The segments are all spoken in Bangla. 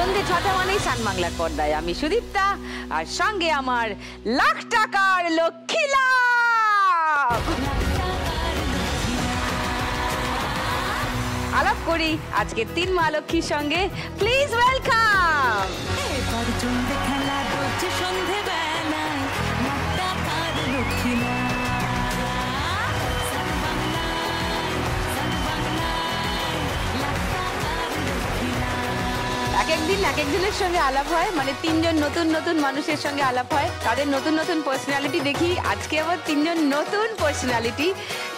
সন্ধ্যে 6টা মানেই সান বাংলার পর্দায় আমি সুদীপ্তা, আর সঙ্গে আমার লাখ টাকার লক্ষ্মী লাভ। আলাপ করি আজকে 3 মা লক্ষ্মীর সঙ্গে। Please welcome. এক একদিন এক একজনের সঙ্গে আলাপ হয়, মানে 3 জন নতুন নতুন মানুষের সঙ্গে আলাপ হয়, তাদের নতুন নতুন পার্সোনালিটি দেখি। আজকে আবার 3 জন নতুন পার্সোনালিটি,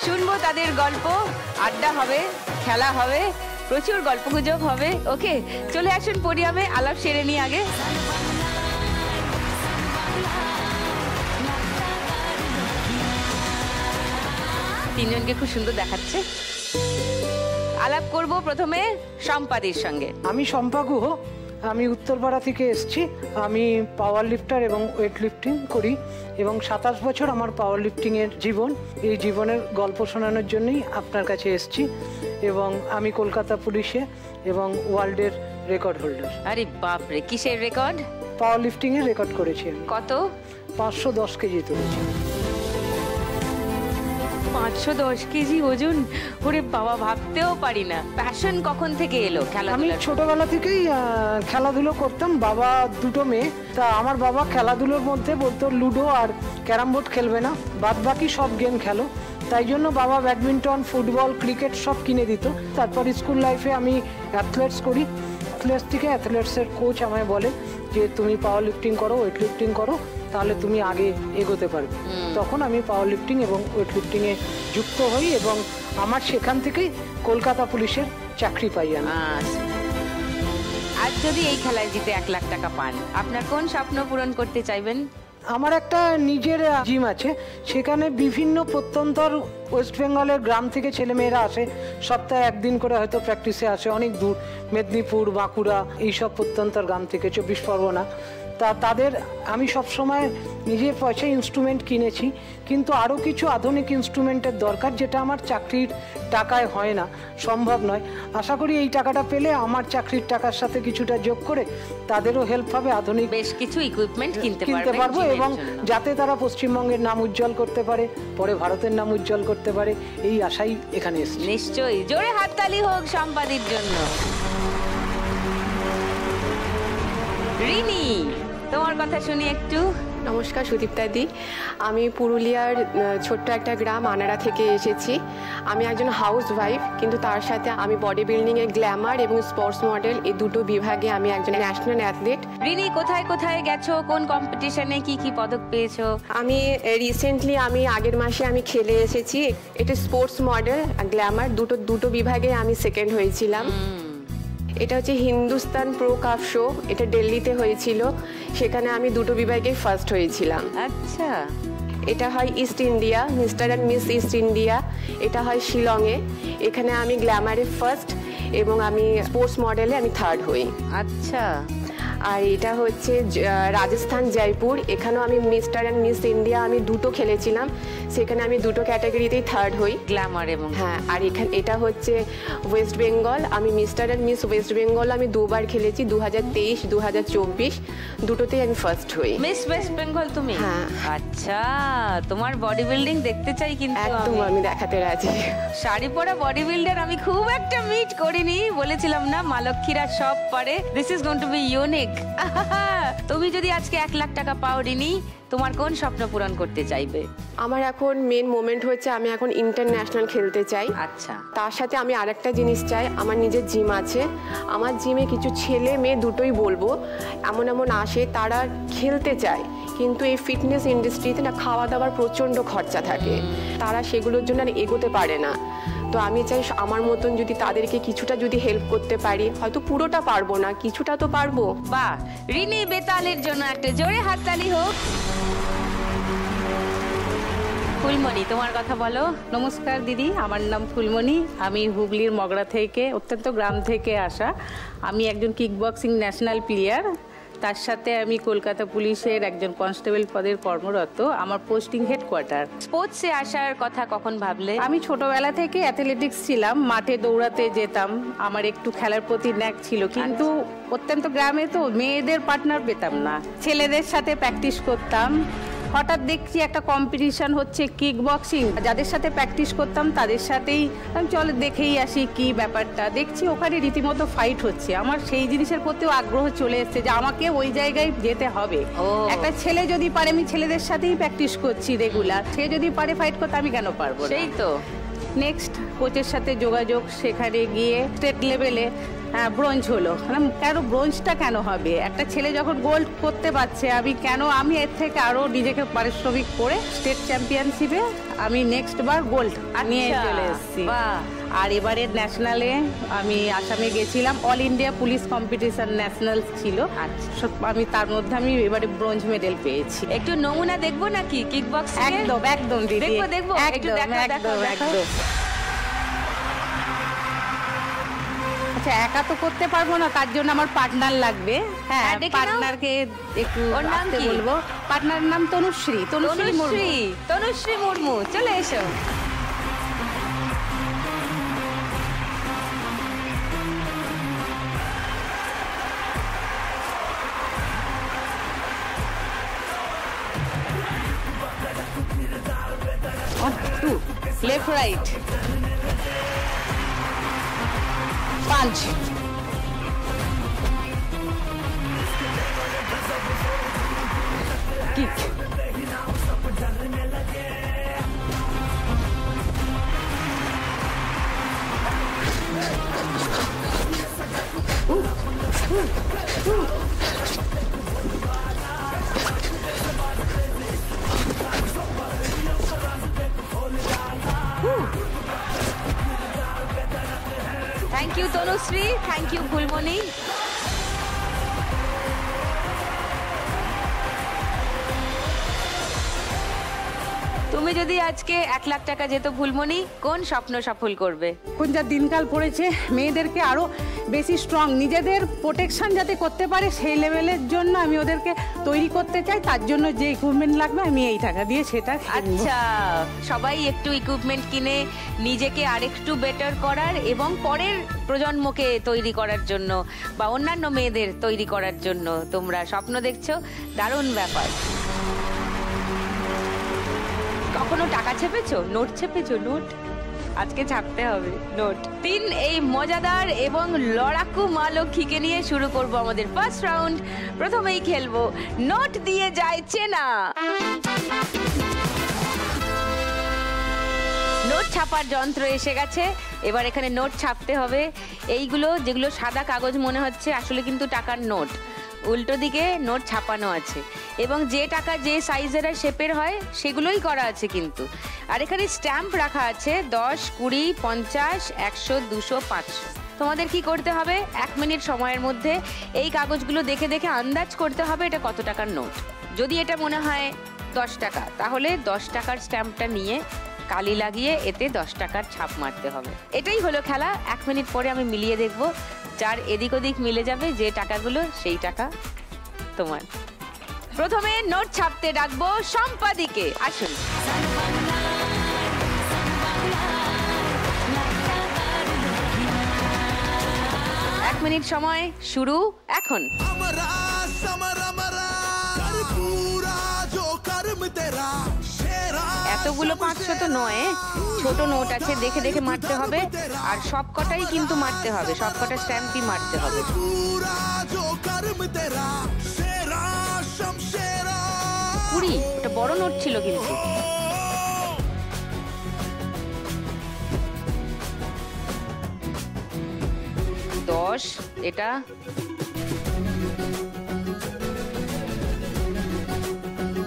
শুনবো তাদের গল্প, আড্ডা হবে, খেলা হবে, প্রচুর গল্পগুজব হবে। ওকে, চলে আসুন পোডিয়ামে, আলাপ সেরে নিই আগে। তিনজনকে খুব সুন্দর দেখাচ্ছে। আলাপ করব প্রথমে সম্পাদির সঙ্গে। আমি শম্পা গুহ, আমি উত্তরপাড়া থেকে এসেছি। আমি পাওয়ার লিফটার এবং ওয়েট লিফটিং করি এবং 27 বছর আমার পাওয়ার লিফটিংয়ের জীবন। এই জীবনের গল্প শোনানোর জন্যই আপনার কাছে এসেছি এবং আমি কলকাতা পুলিশে এবং ওয়ার্ল্ডের রেকর্ড হোল্ডার। আরে বাপরে, কিসের রেকর্ড? পাওয়ার লিফটিংয়ের রেকর্ড করেছি। কত? 510 কেজি তুলেছি। 510 কেজি ওজন, ওরে বাবা, ভাবতেও পারি না। প্যাশন কখন থেকে এলো খেলাধুলা? আমি ছোটবেলা থেকেই খেলাধুলো করতাম। বাবা 2টো মেয়ে, তা আমার বাবা খেলাধুলোর মধ্যে বলতো লুডো আর ক্যারাম বোর্ড খেলবে না, বাদ বাকি সব গেম খেলো। তাই জন্য বাবা ব্যাডমিন্টন, ফুটবল, ক্রিকেট সব কিনে দিত। তারপর স্কুল লাইফে আমি অ্যাথলেটস করি। অ্যাথলেটস থেকে অ্যাথলেটসের কোচ আমায় বলে যে তুমি পাওয়ার লিফটিং করো, ওয়েট লিফটিং করো, তাহলে তুমি আগে এগোতে পারবে। তখন আমি পাওয়ার লিফটিং এবং ওয়েট লিফটিংয়ে যুক্ত হই এবং আমার সেখান থেকেই কলকাতা পুলিশের চাকরি পাই আমি। আজ যদি এই খেলায় জিতে 1 লাখ টাকা পান, আপনার কোন স্বপ্ন পূরণ করতে চাইবেন? আমার একটা নিজের জিম আছে, সেখানে বিভিন্ন প্রত্যন্তর ওয়েস্ট বেঙ্গলের গ্রাম থেকে ছেলেমেয়েরা আসে। সপ্তাহে 1 দিন করে হয়তো প্র্যাকটিসে আসে, অনেক দূর, মেদিনীপুর, বাঁকুড়া, এইসব প্রত্যন্তর গ্রাম থেকে, 24 পরগনা। তাদের আমি সবসময় নিজের পয়সায় ইনস্ট্রুমেন্ট কিনেছি, কিন্তু আরও কিছু আধুনিক ইনস্ট্রুমেন্টের দরকার, যেটা আমার চাকরির টাকায় হয় না, সম্ভব নয়। আশা করি এই টাকাটা পেলে আমার চাকরির টাকার সাথে কিছুটা যোগ করে তাদেরও হেল্প হবে, আধুনিক বেশ কিছু ইকুইপমেন্ট কিনতে পারবো এবং যাতে তারা পশ্চিমবঙ্গের নাম উজ্জ্বল করতে পারে, পরে ভারতের নাম উজ্জ্বল করতে পারে, এই আশাই এখানে এসেছি। নিশ্চয়ই, জোরে হাততালি হোক সম্পাদির জন্য। রিনি, তোমার কথা শুনি একটু। নমস্কার সুদীপ্তাদি, আমি পুরুলিয়ার ছোট্ট একটা গ্রাম আনাড়া থেকে এসেছি। আমি একজন হাউস ওয়াইফ, কিন্তু তার সাথে আমি বডি বিল্ডিংয়ে গ্ল্যামার এবং স্পোর্টস মডেল, এই দুটো বিভাগে আমি একজন ন্যাশনাল অ্যাথলিট। রিনি, কোথায় কোথায় গেছো, কোন কম্পিটিশনে কি কি পদক পেয়েছো? আমি রিসেন্টলি আগের মাসে আমি খেলে এসেছি। এটা স্পোর্টস মডেল আর গ্ল্যামার দুটো বিভাগে আমি সেকেন্ড হয়েছিলাম। এটা হচ্ছে হিন্দুস্তান প্রো কাপ শো, এটা দিল্লিতে হয়েছিল, সেখানে আমি দুটো বিভাগে ফার্স্ট হয়েছিলাম। আচ্ছা। এটা হয় east India, mister and miss east India, এটা হয় শিলংয়ে। এখানে আমি গ্ল্যামারে ফার্স্ট এবং আমি স্পোর্টস মডেলে আমি থার্ড হই। আচ্ছা। আর এটা হচ্ছে রাজস্থান জয়পুর, এখানেও আমি মিস্টার অ্যান্ড মিস ইন্ডিয়া আমি দুটো খেলেছিলাম, সেখানে আমি দুটো ক্যাটাগরিতেই থার্ড হই, গ্ল্যামার এবং হ্যাঁ। আর এটা হচ্ছে ওয়েস্ট বেঙ্গল, আমি mister and miss West Bengal আমি 2বার খেলেছি, 2023, 2024, দুটোতেই আমি ফার্স্ট হই। মিস ওয়েস্ট বেঙ্গল তুমি? হ্যাঁ। আচ্ছা, তোমার বডি বিল্ডিং দেখতে চাই কিন্তু। একদম, আমি দেখাতে রাজি। শাড়ি পরা বডি বিল্ডার আমি খুব একটা মিট করিনি, বলেছিলাম না মা লক্ষ্মীরা সব পারে। This is going to be unique. তুমি যদি আজকে 1 লাখ টাকা পাও রিনি, তোমার কোন স্বপ্ন পূরণ করতে চাইবে? আমার এখন মেন মোমেন্ট হচ্ছে আমি এখন ইন্টারন্যাশনাল খেলতে চাই। আচ্ছা। তার সাথে আমি আরেকটা জিনিস চাই, আমার নিজের জিম আছে, আমার জিমে কিছু ছেলে মেয়ে দুটোই বলবো এমন আসে, তারা খেলতে চায়, কিন্তু এই ফিটনেস ইন্ডাস্ট্রিতে না খাওয়া দাওয়ার প্রচণ্ড খরচা থাকে, তারা সেগুলোর জন্য এগোতে পারে না। তো আমি চাই আমার মতন যদি তাদেরকে কিছুটা যদি হেল্প করতে পারি, হয়তো পুরোটা পারবো না, কিছুটা তো পারবো। বাহ, রিনি বেতালের জন্য একটা জোরে হাততালি হোক। ফুলমণি, তোমার কথা বলো। নমস্কার দিদি, আমার নাম ফুলমণি, আমি হুগলির মগরা থেকে, অত্যন্ত গ্রাম থেকে আসা। আমি একজন কিক বক্সিং ন্যাশনাল প্লেয়ার, তার সাথে আমি কলকাতা পুলিশের একজন কনস্টেবল পদের কর্মরত। আমার পোস্টিং হেডকোয়ার্টার। স্পোর্টসে আসার কথা কখন ভাবলে? আমি ছোটবেলা থেকে অ্যাথলেটিক্স ছিলাম, মাঠে দৌড়াতে যেতাম, আমার একটু খেলার প্রতি ন্যাক ছিল, কিন্তু অত্যন্ত গ্রামে তো মেয়েদের পার্টনার পেতাম না, ছেলেদের সাথে প্র্যাকটিস করতাম। হঠাৎ দেখছি একটা কম্পিটিশন হচ্ছে কিক বক্সিং, যাদের সাথে প্র্যাকটিস করতাম তাদের সাথেই আমি চলে দেখেই আসি কি ব্যাপারটা। দেখছি ওখানে রীতিমতো ফাইট হচ্ছে, আমার সেই জিনিসের প্রতিও আগ্রহ চলে এসেছে যে আমাকে ওই জায়গায় যেতে হবে। একটা ছেলে যদি পারে, আমি ছেলেদের সাথেই প্র্যাকটিস করছি রেগুলার, সে যদি পারে ফাইট করতে আমি কেন পারবো? সেই তো। নেক্সট কোচের সাথে যোগাযোগ, সেখানে গিয়ে স্টেট লেভেলে ব্রোঞ্জ হলো। কেন ব্রোঞ্জটা কেন হবে? একটা ছেলে যখন গোল্ড করতে পারছে, আমি এর থেকে আরো নিজেকে পারিশ্রমিক করে স্টেট চ্যাম্পিয়নশিপে আমি নেক্সট বার গোল্ড নিয়ে চলে এসেছি। আর এবারে ন্যাশনালে আমি আসামে গেছিলাম, all India police competition national ছিল, আমি তার মধ্যে আমি এবারে ব্রোঞ্জ মেডেল পেয়েছি। একটু নমুনা দেখবো নাকি কিক বক্সিং? একদম একদম দিদি, দেখবো একদম একদম একদম। আচ্ছা, একা তো করতে পারবো না, তার জন্য আমার পার্টনার লাগবে। হ্যাঁ, পার্টনারকে একটু আসতে বলবো। পার্টনারের নাম তনুশ্রী। তনুশ্রী মুর্মু, চলে এসো। Left right punch, kick, thank you Tanushree, thank you Phulmoni. তুমি যদি আজকে 1 লাখ টাকা যেত ফুলমণি, কোন স্বপ্ন সফল করবে? কোন যা দিনকাল পড়েছে, মেয়েদেরকে আরো বেশি স্ট্রং, নিজেদের প্রোটেকশন যাতে করতে পারে সেই লেভেলের জন্য আমি ওদেরকে তৈরি করতে চাই। তার জন্য যে ইকুইপমেন্ট লাগবে আমি এই টাকা দিয়ে সেটা। আচ্ছা, সবাই একটু ইকুইপমেন্ট কিনে নিজেকে আরেকটু বেটার করার এবং পরের প্রজন্মকে তৈরি করার জন্য বা অন্যান্য মেয়েদের তৈরি করার জন্য তোমরা স্বপ্ন দেখছো, দারুণ ব্যাপার। কখনো টাকা ছেপেছো, নোট ছেপেছো? নোট আজকে ছাপতে হবে, নোট। 3 এই মজাদার এবং লড়াকু মা লক্ষ্মীকে নিয়ে শুরু করব আমাদের ফার্স্ট রাউন্ড। প্রথমেই খেলবো নোট দিয়ে যায় চেনা। নোট ছাপার যন্ত্র এসে গেছে, এবার এখানে নোট ছাপতে হবে। এইগুলো যেগুলো সাদা কাগজ মনে হচ্ছে, আসলে কিন্তু টাকার নোট। উল্টো দিকে নোট ছাপানো আছে এবং যে টাকা যে সাইজের আর শেপের হয় সেগুলোই করা আছে কিন্তু। আর এখানে স্ট্যাম্প রাখা আছে 10, 20, 50, 100, 200, 500। তোমাদের কি করতে হবে, 1 মিনিট সময়ের মধ্যে এই কাগজগুলো দেখে দেখে আন্দাজ করতে হবে এটা কত টাকার নোট। যদি এটা মনে হয় 10 টাকা, তাহলে 10 টাকার স্ট্যাম্পটা নিয়ে কালি লাগিয়ে এতে 10 টাকার ছাপ মারতে হবে। এটাই হলো খেলা। 1 মিনিট পরে আমি মিলিয়ে দেখব, যার এদিক ওদিক মিলে যাবে যে টাকাগুলো, সেই টাকা তোমার। প্রথমে নোট ছাপতে ডাকবো সম্পাদিকে, আসুন। 1 মিনিট সময় শুরু এখন। এতগুলো 500 তো নয়, ছোট নোট আছে, দেখে দেখে মারতে হবে। আর সব কটাই কিন্তু মারতে হবে, সব কটা স্ট্যাম্পই মারতে হবে। 20, এটা বড় নোট ছিল কিন্তু। 10, এটা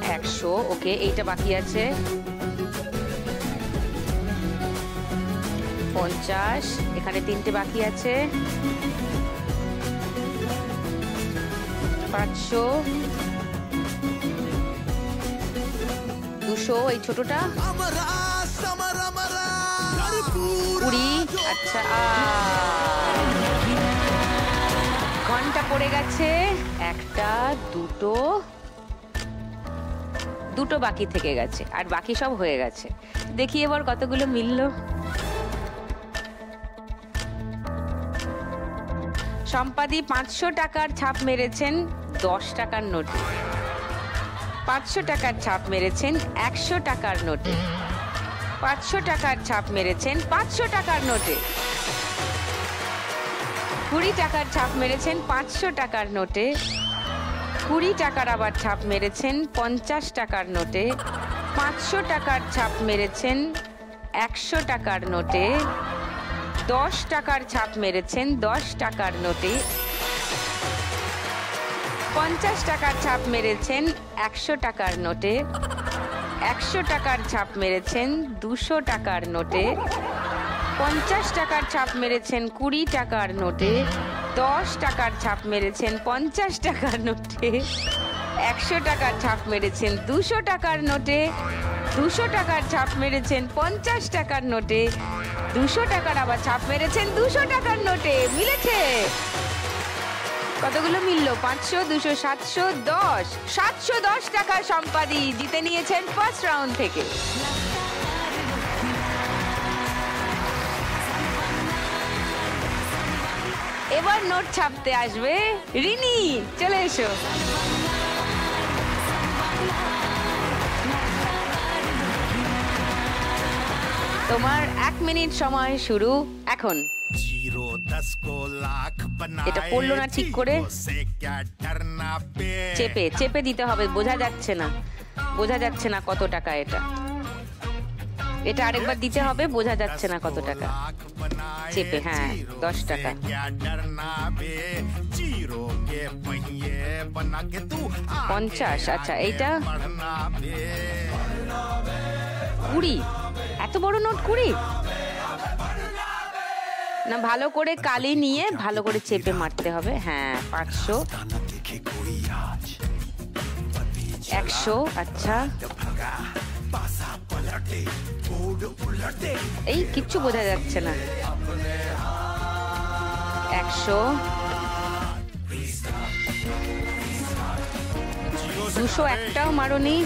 100, ওকে, এইটা বাকি আছে। 50, এখানে 3টে বাকি আছে। 500, 200, এই ছোটটা। 20, আচ্ছা। ঘন্টা পড়ে গেছে, একটা, দুটো বাকি থেকে গেছে, আর বাকি সব হয়ে গেছে। দেখি এবার কতগুলো মিললো। সম্পাদি 500 টাকার ছাপ মেরেছেন 10 টাকার নোটে, 500 টাকার ছাপ মেরেছেন 100 টাকার নোটে, 500 টাকার ছাপ মেরেছেন 500 টাকার নোটে, 20 টাকার ছাপ মেরেছেন 500 টাকার নোটে, 20 টাকার আবার ছাপ মেরেছেন 50 টাকার নোটে, 500 টাকার ছাপ মেরেছেন 100 টাকার নোটে, 10 টাকার ছাপ মেরেছেন 10 টাকার নোটে, 50 টাকার ছাপ মেরেছেন 100 টাকার নোটে, 100 টাকার ছাপ মেরেছেন 200 টাকার নোটে, 50 টাকার ছাপ মেরেছেন 20 টাকার নোটে, 10 টাকার ছাপ মেরেছেন 50 টাকার নোটে, 100 টাকার ছাপ মেরেছেন 200 টাকার নোটে, 200 টাকার ছাপ মেরেছেন 50 টাকার নোটে, 200 টাকার আবার ছাপ মেরেছেন 200 টাকার নোটে। মিলেছে? কতগুলো মিললো? 500, 200, 710, 710 টাকা সম্পাদি জিতে নিয়েছেন ফার্স্ট রাউন্ড থেকে। এবার নোট ছাপতে আসবে রিনি, চলে এসো। তোমার 1 মিনিট সময় শুরু এখন। এটা পড়লো না ঠিক করে, চেপে চেপে দিতে হবে, বোঝা যাচ্ছে না, বোঝা যাচ্ছে না কত টাকা এটা। এটা আরেকবার দিতে হবে, বোঝা যাচ্ছে না কত টাকা। চেপে, হ্যাঁ 10 টাকা। 50, আচ্ছা এইটা 20, এত বড় নোট 20 না, ভালো করে কালি নিয়ে ভালো করে চেপে মারতে হবে। হ্যাঁ 500, 100, আচ্ছা এই কিচ্ছু বোঝা যাচ্ছে না। 100, 200 একটাও মারোনি,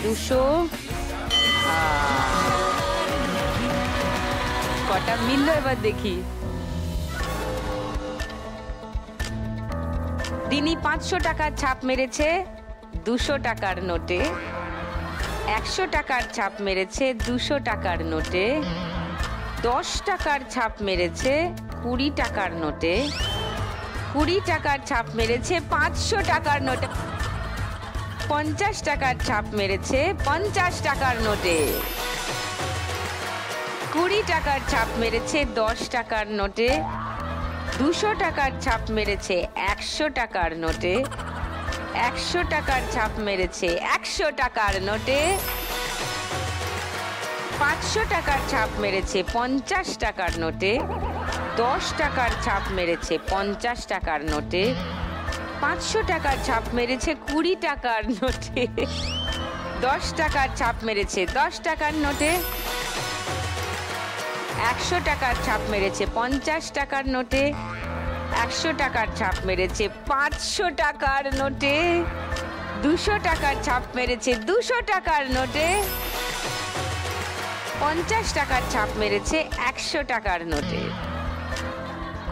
200, কটা মিললো এবার দেখি। রিনি 500 টাকার ছাপ মেরেছে 200 টাকার নোটে, 100 টাকার ছাপ মেরেছে 200 টাকার নোটে, 10 টাকার ছাপ মেরেছে 20 টাকার নোটে, 20 টাকার ছাপ মেরেছে 500 টাকার নোটে, 50 টাকার ছাপ মেরেছে 50 টাকার নোটে, 20 টাকার ছাপ মেরেছে 10 টাকার নোটে, 200 টাকার ছাপ মেরেছে 100 টাকার নোটে, 100 টাকার ছাপ মেরেছে 100 টাকার নোটে, 500 টাকার ছাপ মেরেছে 50 টাকার নোটে, 10 টাকার ছাপ মেরেছে 50 টাকার নোটে, 500 টাকার ছাপ মেরেছে 20 টাকার নোটে, 10 টাকার ছাপ মেরেছে 10 টাকার নোটে, 100 টাকার ছাপ মেরেছে 50 টাকার নোটে, 100 টাকার ছাপ মেরেছে 500 টাকার নোটে, 200 টাকার ছাপ মেরেছে 200 টাকার নোটে, 50 টাকার ছাপ মেরেছে 100 টাকার নোটে।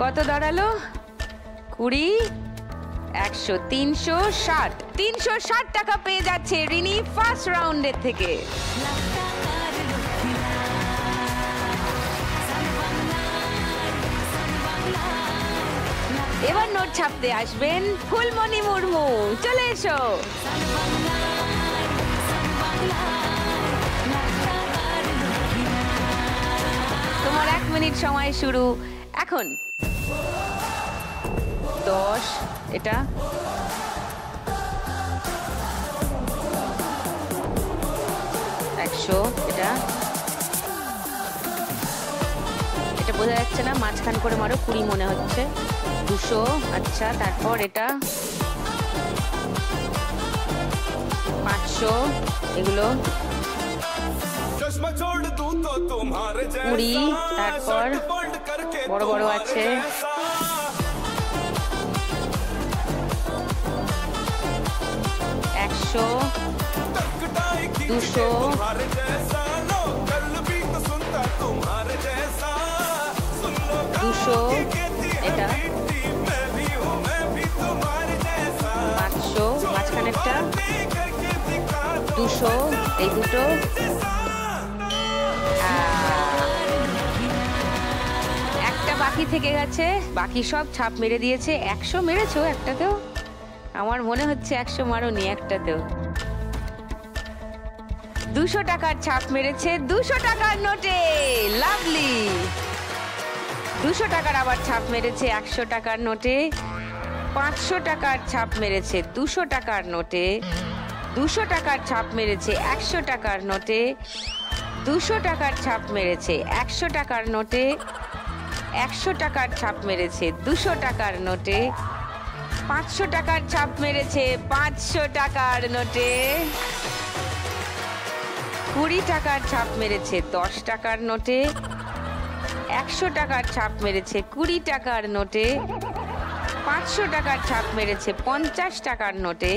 কত দাঁড়ালো? 20, 100, 360, 360 টাকা পেয়ে যাচ্ছে রিনি ফার্স্ট রাউন্ডের থেকে। এবার নোট ছাপতে আসবেন ফুলমণি মুর্মু, চলে এসো। তোমার 1 মিনিট সময় শুরু এখন। 10, এটা 100, এটা বোঝা যাচ্ছে না, মাঝখান করে মারো, 20 মনে হচ্ছে, 200, আচ্ছা তারপর এটা 500, এগুলো 20, তারপর বড় বড় আছে 200 200 200 এটা 500 মাঝখানেরটা 200 এই দুটো একটা বাকি থেকে গেছে, বাকি সব ছাপ মেরে দিয়েছে। 100 মেরেছো একটাতেও? আমার মনে হচ্ছে 100 মারোনি একটাতেও। 200 টাকার ছাপ মেরেছে 200 টাকার নোটে, লাভলি। 200 টাকার আবার ছাপ মেরেছে 100 টাকার নোটে। 500 টাকার ছাপ মেরেছে 200 টাকার নোটে। 200 টাকার ছাপ মেরেছে 100 টাকার নোটে। 200 টাকার ছাপ মেরেছে 100 টাকার নোটে। 100 টাকার ছাপ মেরেছে 200 টাকার নোটে। 500 টাকার ছাপ মেরেছে 500 টাকার নোটে। 20 টাকার ছাপ মেরেছে 10 টাকার নোটে। 100 টাকার ছাপ মেরেছে 20 টাকার নোটে। 500 টাকার ছাপ মেরেছে 50 টাকার নোটে।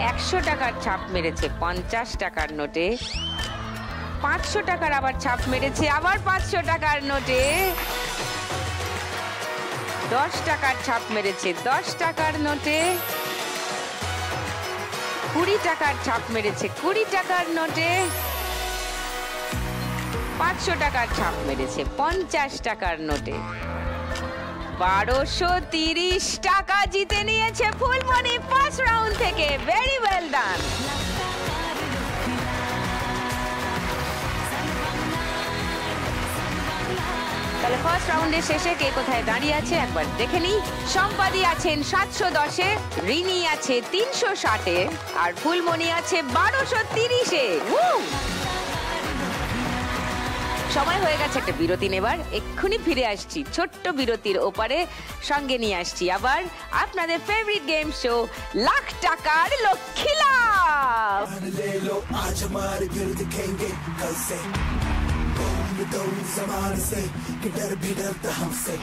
100 টাকার ছাপ মেরেছে 50 টাকার নোটে। 500 টাকার আবার ছাপ মেরেছে আবার 500 টাকার নোটে। 10 টাকার ছাপ মেরেছে 10 টাকার নোটে। 20 টাকার ছাপ মেরেছে 20 টাকার নোটে। 500 টাকার ছাপ মেরেছে 50 টাকার নোটে। 1230 টাকা জিতে নিয়েছে ফুলমণি ফার্স্ট রাউন্ড থেকে। Very well done. তাহলে ফার্স্ট রাউন্ডের শেষে কে কোথায় দাঁড়িয়ে আছে একবার দেখে নিই। সম্পাদি আছেন 710-এ, রিনি আছে 360-এ, আর ফুলমণি আছে 1230-এ। সময় হয়ে গেছে একটা বিরতি নেবার, এক্ষুনি ফিরে আসছি ছোট্ট বিরতির ওপারে। সঙ্গে নিয়ে আসছি আবার আপনাদের ফেভারিট গেম শো লাখ টাকার লক্ষ্মী লাভ। ज़माने से कि डर भी डरता हमसे,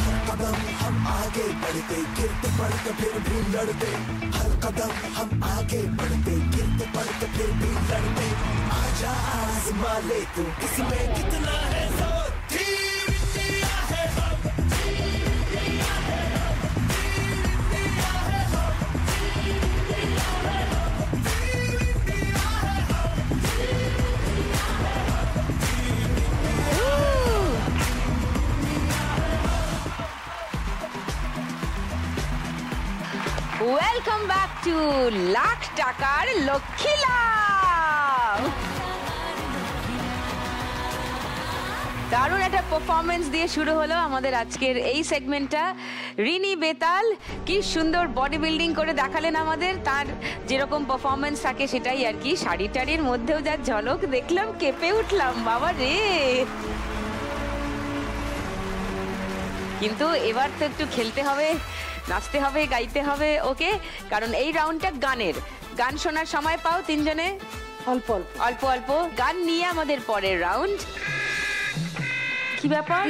हर कदम हम आगे बढ़ते, गिरते पड़ते फिर भी लड़ते, हर कदम हम आगे बढ़ते, गिरते पड़ते फिर भी लड़ते। आजा आज़मा ले तू, किसमें कितना है जोर, टीम इंडिया है हम, टीम इंडिया है हम, टीम इंडिया है हम, टीम इंडिया है हम, टीम इंडिया है हम, टीम इंडिया है हम। ওয়েলকাম ব্যাক টু লাখ টাকার লক্ষ্মী লাভ। দারুণ একটা পারফরমেন্স দিয়ে শুরু হলো আমাদের আজকের এই সেগমেন্টটা। রিনি বেতাল কি সুন্দর বডি বিল্ডিং করে দেখালেন আমাদের। তার যেরকম পারফরমেন্স থাকে সেটাই আর কি। শাড়ি টাড়ির মধ্যেও যা ঝলক দেখলাম, কেঁপে উঠলাম বাবা রে। কিন্তু এবার তো একটু খেলতে হবে, নাচতে হবে, গাইতে হবে, ওকে? কারণ এই রাউন্ডটা গানের। গান শোনার সময় পাও তিনজনে? অল্প অল্প অল্প অল্প গান নিয়ে আমাদের পরের রাউন্ড। কি ব্যাপার?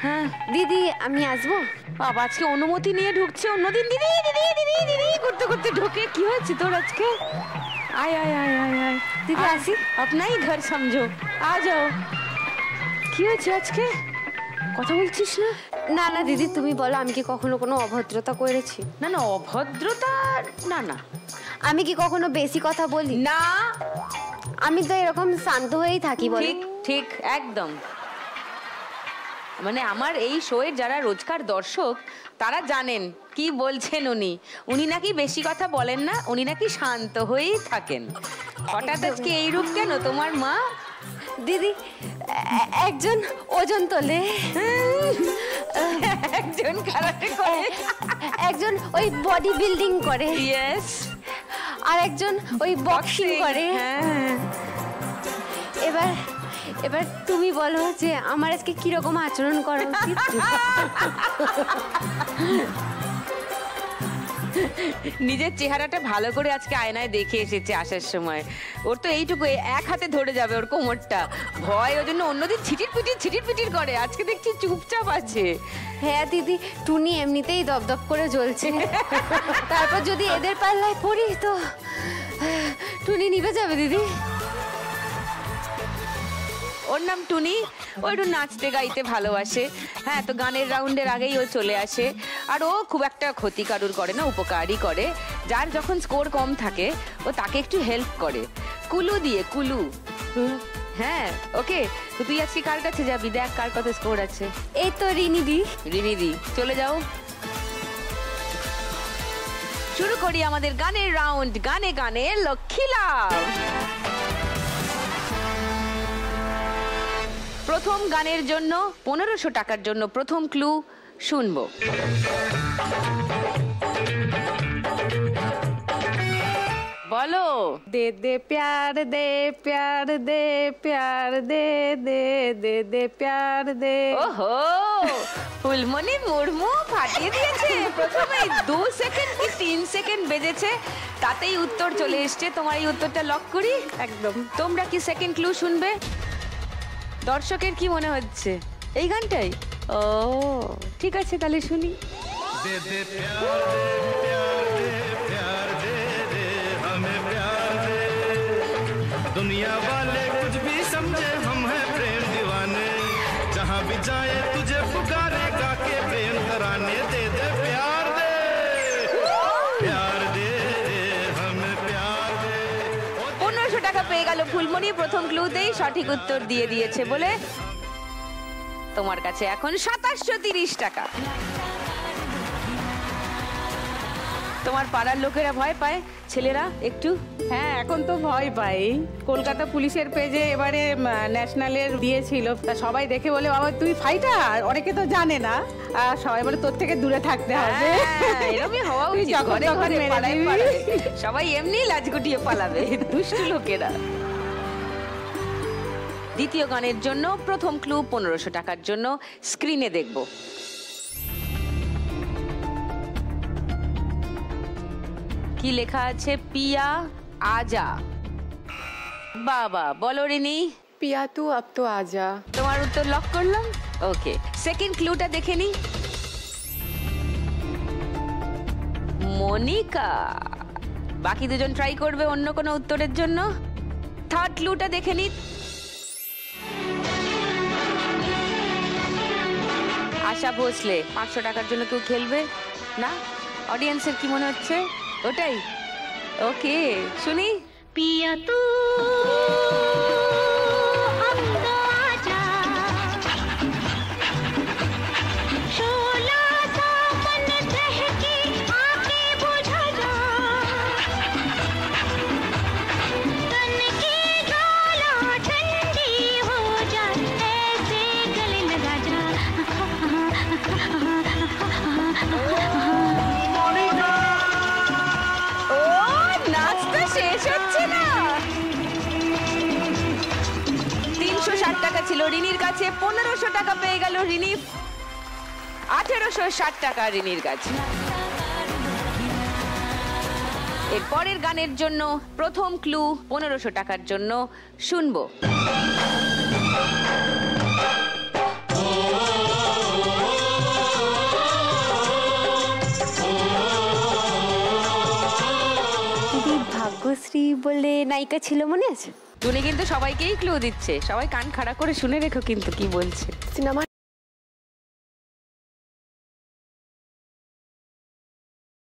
হ্যাঁ দিদি, আমি আসবো? বাবা আজকে অনুমতি নিয়ে ঢুকছে, অন্যদিন দিদি দিদি দিদি দিদি করতে করতে ঢোকে। কি হয়েছে তোর আজকে? আয় আয় আয় আয় আয় দিদি আসি। আপনাই ঘর সমঝো, আ যাও। কি হয়েছে আজকে? কথা বলছিস না? না না দিদি, তুমি বলো, আমি কি কখনো কোনো অভদ্রতা করেছি? না না, অভদ্রতা না না। আমি কি কখনো বেশি কথা বলি? না, আমি তো এরকম শান্ত হয়েই থাকি। বলো। ঠিক ঠিক একদম। মানে আমার এই শোয়ের যারা রোজকার দর্শক তারা জানেন কি বলছেন উনি। উনি নাকি বেশি কথা বলেন না, উনি নাকি শান্ত হয়েই থাকেন। হঠাৎ আজকে এই রূপ কেন তোমার মা? দিদি, একজন ওজন তোলে, একজন কারাটে করে, একজন ওই বডি বিল্ডিং করে, ইয়েস, আর একজন ওই বক্সিং করে। হ্যাঁ, এবার এবার তুমি বলো যে আমার আজকে কিরকম আচরণ করা উচিত? নিজের চেহারাটা ভালো করে আজকে আয়নায় দেখে এসেছে আসার সময়। ওর তো এইটুকু, এক হাতে ধরে যাবে ওর কোমরটা। ভয়, ওই জন্য অন্যদিন ছিটির পিটির করে, আজকে দেখছি চুপচাপ আছে। হ্যাঁ দিদি, টুনি এমনিতেই দপদপ করে জ্বলছে, তারপর যদি এদের পাল্লায় পড়ি তো টুনি নিভে যাবে দিদি। ওর নাম টুনি, ও একটু নাচতে গাইতে ভালোবাসে। হ্যাঁ, তো গানের রাউন্ডের আগেই ও চলে আসে। আর ও খুব একটা ক্ষতি কারুর করে না, উপকারই করে। যার যখন স্কোর কম থাকে ও তাকে একটু হেল্প করে কুলু দিয়ে, কুলু। হ্যাঁ, ওকে। তো তুই আজকে কার কাছে যাবি? দেখ কার কত স্কোর আছে। এই তো রিনিদি। রিনিদি, চলে যাও। শুরু করি আমাদের গানের রাউন্ড, গানে গানে লক্ষ্মী লাভ। প্রথম গানের জন্য 1500 টাকার জন্য প্রথম ক্লু শুনবো। বলো। দে দে প্যার দে, প্যার দে, প্যার দে, দে দে দে প্যার দে। ওহো, ফুলমণি মুর্মু ফাটিয়ে দিয়েছে। প্রথমে 2 সেকেন্ড কি 3 সেকেন্ড বেজেছে, তাতেই উত্তর চলে এসছে। তোমার এই উত্তরটা লক করি। একদম। তোমরা কি সেকেন্ড ক্লু শুনবে? দর্শকের কি মনে হচ্ছে? এই গানটাই? ও ঠিক আছে, তাহলে শুনি। दे दे प्यार दे, प्यार दे, प्यार दे दे हमें प्यार दे। दुनिया वाले कुछ भी समझे, हम हैं प्रेम दीवाने। जहाँ भी जाए तुझे पुकारे, गा के प्रेम तराने। दे दे प्यार दे, प्यार दे दे हमें प्यार दे। 1500 টাকা পেয়ে গেল ফুলমণি, প্রথম ক্লুতেই সঠিক উত্তর দিয়ে দিয়েছে বলে। তোমার কাছে এখন 2730 টাকা। তোমার পাড়ার লোকেরা ভয় পায়, ছেলেরা একটু? হ্যাঁ, এখন তো ভয় পাই। কলকাতা পুলিশের পেজে এবারে ন্যাশনালের দিয়েছিল, তা সবাই দেখে বলে বাবা তুই ফাইটার, অনেকে তো জানে না। আর সবাই বলে তোর থেকে দূরে থাকতে হবে। হ্যাঁ, এরকমই হওয়া তুই উচিত। যখন ঘরে তখন ঘরে মেরে পাড়ায় দিবি। পাড়ায় সবাই এমনি লাজ গুটিয়ে পালাবে, দুষ্টু লোকেরা। দ্বিতীয় গানের জন্য প্রথম ক্লু 1500 টাকার জন্য স্ক্রিনে দেখব। কি লেখা আছে? পিয়া আজা। বাবা, বলো রিনি। পিয়া তু আব তো আজা। তোমার উত্তর লক করলাম। ওকে, সেকেন্ড ক্লুটা দেখে নি। মনিকা। বাকি দুজন ট্রাই করবে অন্য কোনো উত্তরের জন্য। থার্ড ক্লুটা দেখে নি। আশা ভোসলে। 500 টাকার জন্য কেউ খেলবে না? অডিয়েন্সের কি মনে হচ্ছে? ওটাই? ওকে, শুনি। पिया तू अब तो आजा, शोला सा मन दहकी आंखें बुझा जा, तन की ज्वाला ठंडी हो जाए, ऐसे गले लगा जा। ও, নাচটা শেষ হচ্ছে না। 360 টাকা ছিল রিনির কাছে, 1500 টাকা পেয়ে গেল রিনি। 1860 টাকা রিনির কাছে। এর পরের গানের জন্য প্রথম ক্লু 1500 টাকার জন্য শুনবো। দিদি ভাগ্যশ্রী বলে নায়িকা ছিল, মনে আছে? টুনি কিন্তু সবাইকেই ক্লু দিচ্ছে, সবাই কান খাড়া করে শুনে রেখো কিন্তু কি বলছে। সিনেমার